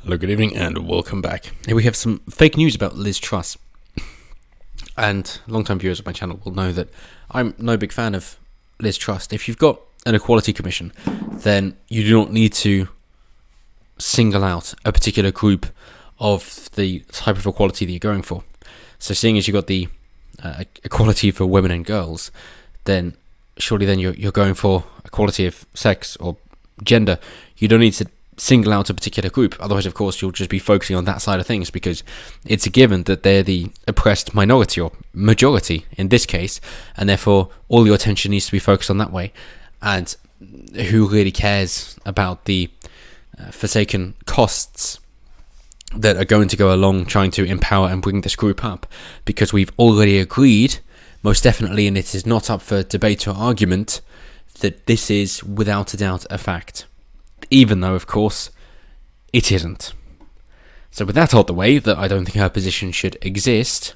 Hello, good evening, and welcome back. Here we have some fake news about Liz Truss. And long-time viewers of my channel will know that I'm no big fan of Liz Truss. If you've got an equality commission, then you do not need to single out a particular group of the type of equality that you're going for. So seeing as you've got the equality for women and girls, then surely then you're going for equality of sex or gender. You don't need to single out a particular group. Otherwise, of course, you'll just be focusing on that side of things because it's a given that they're the oppressed minority or majority in this case, and therefore all your attention needs to be focused on that way. And who really cares about the forsaken costs that are going to go along trying to empower and bring this group up? Because we've already agreed, most definitely, and it is not up for debate or argument, that this is without a doubt a fact. Even though, of course, it isn't. So with that out the way, that I don't think her position should exist,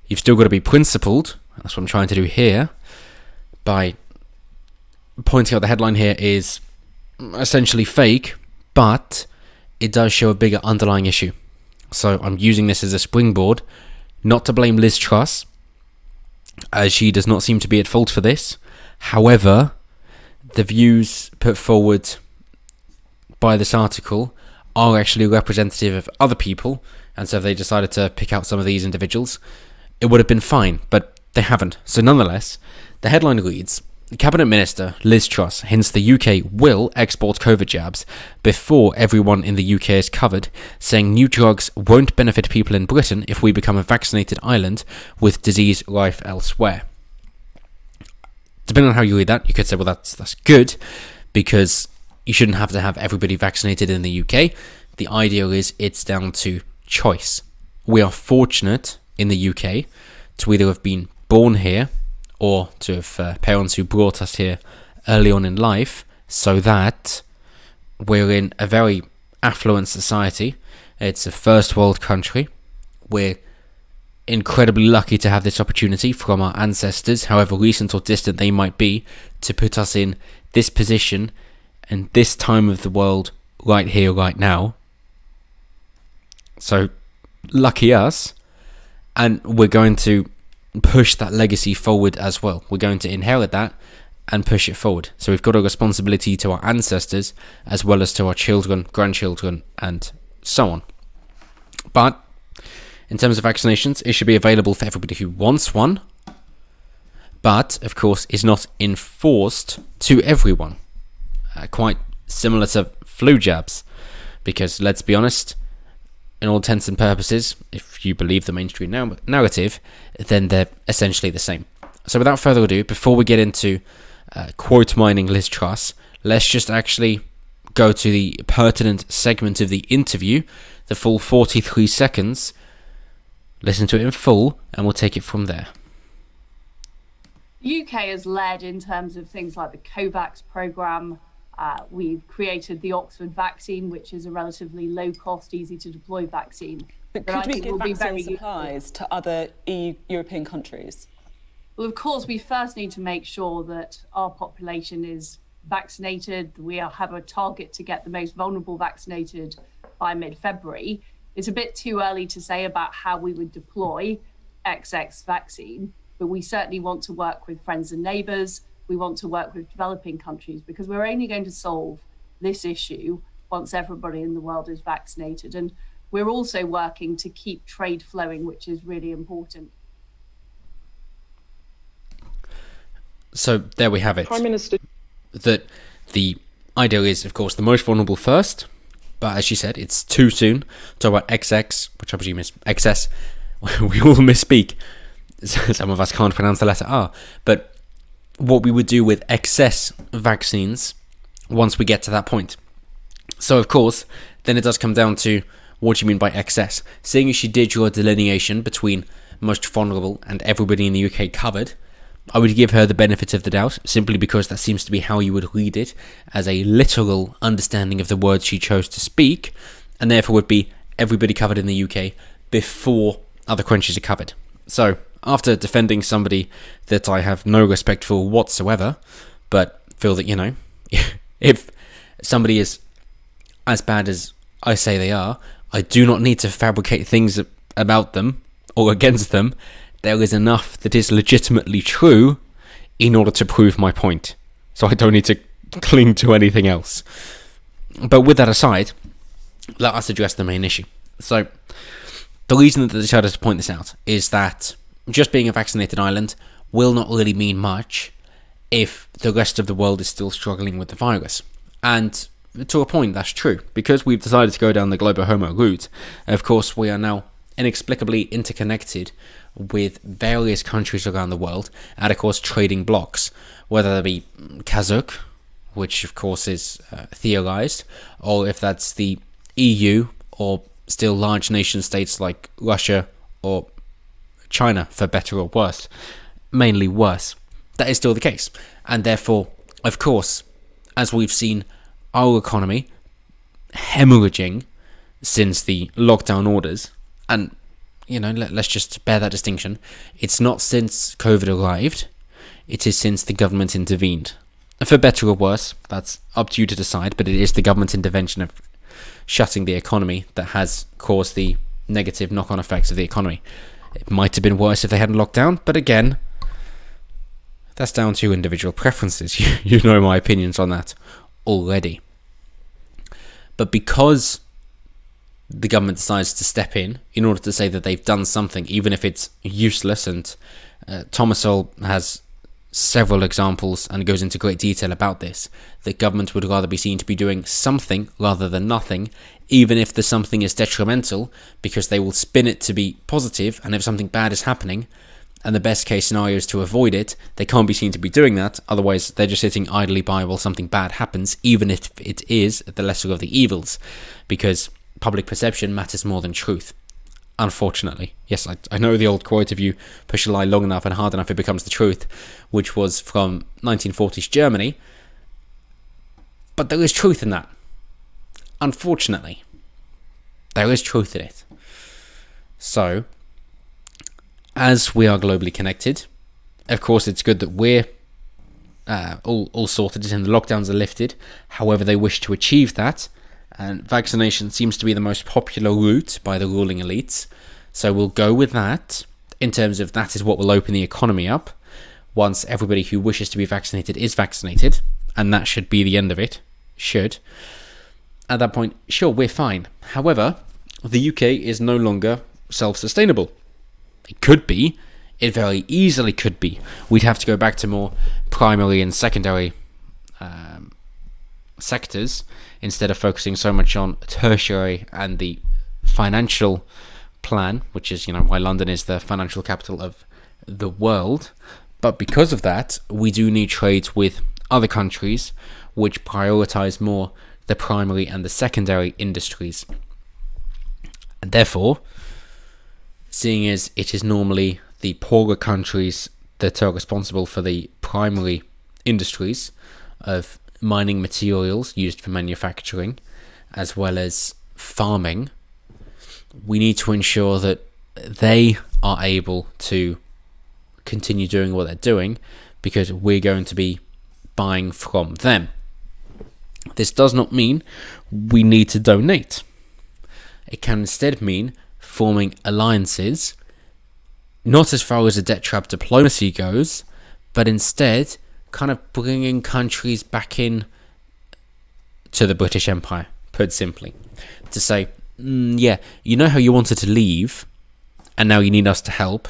you've still got to be principled. That's what I'm trying to do here, by pointing out the headline here is essentially fake, but it does show a bigger underlying issue. So I'm using this as a springboard, not to blame Liz Truss, as she does not seem to be at fault for this. However, the views put forward by this article are actually representative of other people, and so if they decided to pick out some of these individuals, it would have been fine, but they haven't. So nonetheless, the headline reads, Cabinet Minister Liz Truss hints the UK will export COVID jabs before everyone in the UK is covered, saying new drugs won't benefit people in Britain if we become a vaccinated island with disease rife elsewhere. Depending on how you read that, you could say, well, that's good, because you shouldn't have to have everybody vaccinated in the UK. The ideal is it's down to choice. We are fortunate in the UK to either have been born here or to have parents who brought us here early on in life, so that we're in a very affluent society. It's a first world country. We're incredibly lucky to have this opportunity from our ancestors, however recent or distant they might be, to put us in this position and this time of the world right here, right now. So, lucky us, and we're going to push that legacy forward as well. We're going to inherit that and push it forward. So we've got a responsibility to our ancestors as well as to our children, grandchildren, and so on. But in terms of vaccinations, it should be available for everybody who wants one, but, of course, is not enforced to everyone. Quite similar to flu jabs, because, let's be honest, in all intents and purposes, if you believe the mainstream narrative, then they're essentially the same. So without further ado, before we get into quote mining Liz Truss, let's just actually go to the pertinent segment of the interview, the full 43 seconds, listen to it in full, and we'll take it from there. The UK has led in terms of things like the COVAX programme. We've created the Oxford vaccine, which is a relatively low-cost, easy-to-deploy vaccine. But could we give vaccine supplies to other European countries? Well, of course, we first need to make sure that our population is vaccinated. We have a target to get the most vulnerable vaccinated by mid-February. It's a bit too early to say about how we would deploy XX vaccine, but we certainly want to work with friends and neighbours. We want to work with developing countries, because we're only going to solve this issue once everybody in the world is vaccinated. And we're also working to keep trade flowing, which is really important. So there we have it. Prime Minister. That the idea is, of course, the most vulnerable first. But as she said, it's too soon to talk about XX, which I presume is XS. We all misspeak. Some of us can't pronounce the letter R. But what we would do with excess vaccines once we get to that point. So, of course, then it does come down to what do you mean by excess. Seeing as she did draw a delineation between most vulnerable and everybody in the UK covered, I would give her the benefit of the doubt, simply because that seems to be how you would read it, as a literal understanding of the words she chose to speak, and therefore would be everybody covered in the UK before other countries are covered. So, after defending somebody that I have no respect for whatsoever, but feel that, if somebody is as bad as I say they are. I do not need to fabricate things about them or against them. There is enough that is legitimately true in order to prove my point. So I don't need to cling to anything else. But with that aside, let us address the main issue. So the reason that they decided to point this out is that just being a vaccinated island will not really mean much if the rest of the world is still struggling with the virus. And to a point, that's true. Because we've decided to go down the Globo Homo route, of course, we are now inexplicably interconnected with various countries around the world and, of course, trading blocks, whether that be Kazakh, which, of course, is theorized, or if that's the EU, or still large nation states like Russia or China, for better or worse. Mainly worse. That is still the case. And therefore, of course, as we've seen our economy hemorrhaging since the lockdown orders, and, you know, let's just bear that distinction. It's not since COVID arrived, it is since the government intervened. For better or worse, that's up to you to decide, but it is the government intervention of shutting the economy that has caused the negative knock-on effects of the economy. It might have been worse if they hadn't locked down, but again, that's down to individual preferences. You know my opinions on that already. But because the government decides to step in order to say that they've done something, even if it's useless, and Thomas Sowell has several examples and goes into great detail about this, that government would rather be seen to be doing something rather than nothing, even if the something is detrimental, because they will spin it to be positive, and if something bad is happening, and the best case scenario is to avoid it, they can't be seen to be doing that, otherwise they're just sitting idly by while something bad happens, even if it is the lesser of the evils, because public perception matters more than truth. Unfortunately. Yes, I know the old quote of you push a lie long enough and hard enough it becomes the truth, which was from 1940s Germany, but there is truth in that. Unfortunately. There is truth in it. So, as we are globally connected, of course it's good that we're all sorted and the lockdowns are lifted, however they wish to achieve that. And vaccination seems to be the most popular route by the ruling elites. So we'll go with that in terms of that is what will open the economy up once everybody who wishes to be vaccinated is vaccinated. And that should be the end of it. Should. At that point, sure, we're fine. However, the UK is no longer self-sustainable. It could be. It very easily could be. We'd have to go back to more primary and secondary sectors instead of focusing so much on tertiary and the financial plan, which is, why London is the financial capital of the world. But because of that, we do need trades with other countries which prioritize more the primary and the secondary industries. And therefore, seeing as it is normally the poorer countries that are responsible for the primary industries of mining materials used for manufacturing, as well as farming, we need to ensure that they are able to continue doing what they're doing, because we're going to be buying from them. This does not mean we need to donate. It can instead mean forming alliances, not as far as a debt trap diplomacy goes, but instead kind of bringing countries back in to the British Empire, put simply, to say, yeah, you know how you wanted to leave, and now you need us to help,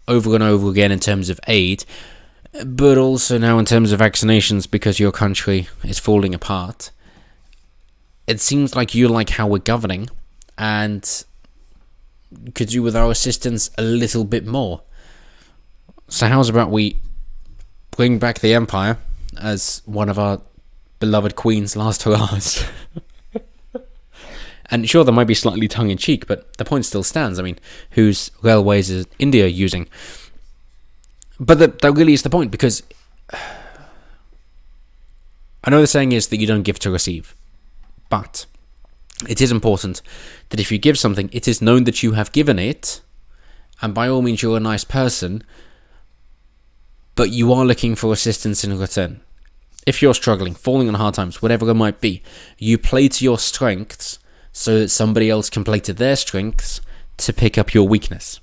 over and over again in terms of aid, but also now in terms of vaccinations because your country is falling apart. It seems like you like how we're governing, and could do with our assistance a little bit more. So how's about we bring back the empire, as one of our beloved queen's last hurrahs? And sure, there might be slightly tongue-in-cheek, but the point still stands. I mean, whose railways is India using? But that really is the point, because I know the saying is that you don't give to receive, but it is important that if you give something, it is known that you have given it, and by all means you're a nice person, but you are looking for assistance in return. If you're struggling, falling on hard times, whatever it might be, you play to your strengths so that somebody else can play to their strengths to pick up your weakness.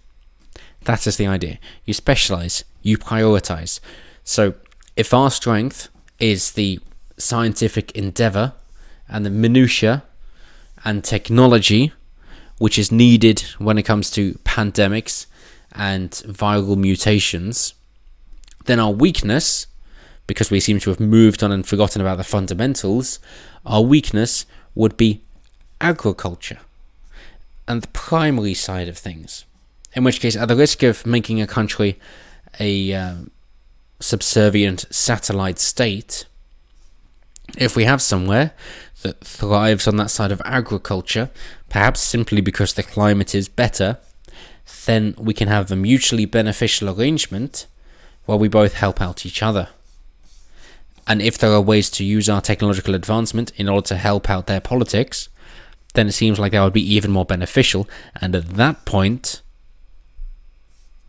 That is the idea. You specialize, you prioritize. So if our strength is the scientific endeavor and the minutiae and technology which is needed when it comes to pandemics and viral mutations, then our weakness, because we seem to have moved on and forgotten about the fundamentals, our weakness would be agriculture and the primary side of things. In which case, at the risk of making a country a subservient satellite state, if we have somewhere that thrives on that side of agriculture, perhaps simply because the climate is better, then we can have a mutually beneficial arrangement where we both help out each other. And if there are ways to use our technological advancement in order to help out their politics, then it seems like that would be even more beneficial. And at that point,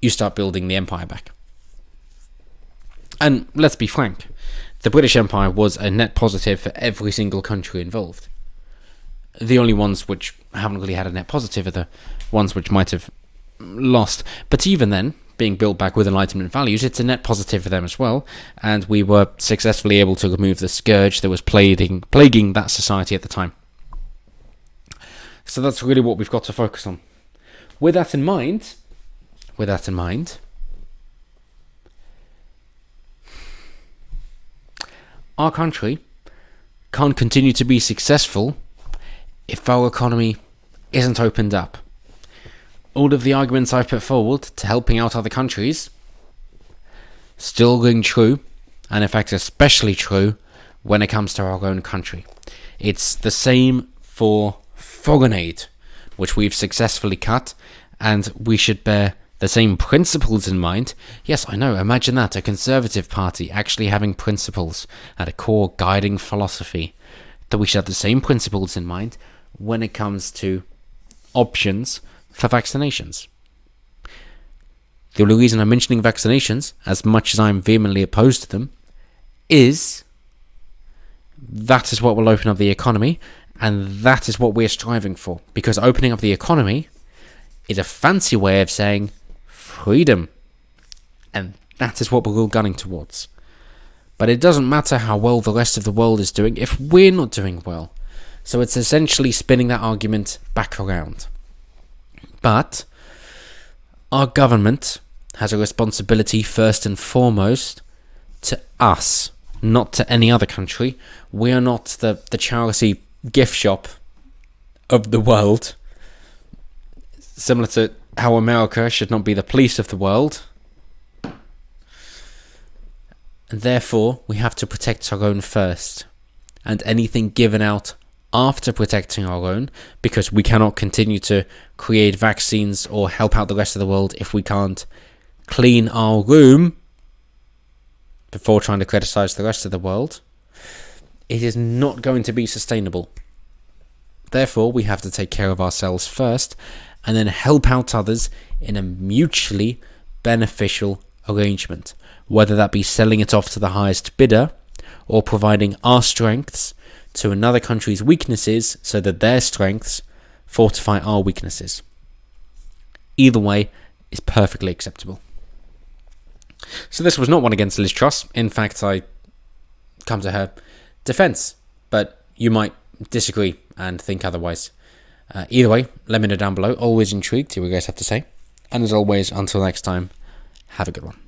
you start building the empire back. And let's be frank, the British Empire was a net positive for every single country involved. The only ones which haven't really had a net positive are the ones which might have lost. But even then, being built back with Enlightenment values, it's a net positive for them as well. And we were successfully able to remove the scourge that was plaguing that society at the time. So that's really what we've got to focus on. With that in mind, our country can't continue to be successful if our economy isn't opened up. All of the arguments I've put forward to helping out other countries still ring true, and in fact especially true when it comes to our own country. It's the same for foreign aid, which we've successfully cut, and we should bear the same principles in mind. Yes, I know, imagine that, a Conservative Party actually having principles and a core guiding philosophy, that we should have the same principles in mind when it comes to options for vaccinations. The only reason I'm mentioning vaccinations, as much as I'm vehemently opposed to them, is that is what will open up the economy, and that is what we're striving for. Because opening up the economy is a fancy way of saying freedom. And that is what we're all gunning towards. But it doesn't matter how well the rest of the world is doing if we're not doing well. So it's essentially spinning that argument back around. But our government has a responsibility first and foremost to us, not to any other country. We are not the charity gift shop of the world. Similar to how America should not be the police of the world. And therefore, we have to protect our own first. And anything given out after protecting our own, because we cannot continue to create vaccines or help out the rest of the world if we can't clean our room before trying to criticize the rest of the world, it is not going to be sustainable. Therefore, we have to take care of ourselves first and then help out others in a mutually beneficial arrangement, whether that be selling it off to the highest bidder or providing our strengths to another country's weaknesses so that their strengths fortify our weaknesses. Either way is perfectly acceptable. So this was not one against Liz Truss. In fact, I come to her defense, but you might disagree and think otherwise. Either way, let me know down below. Always intrigued to hear what you guys have to say. And as always, until next time, have a good one.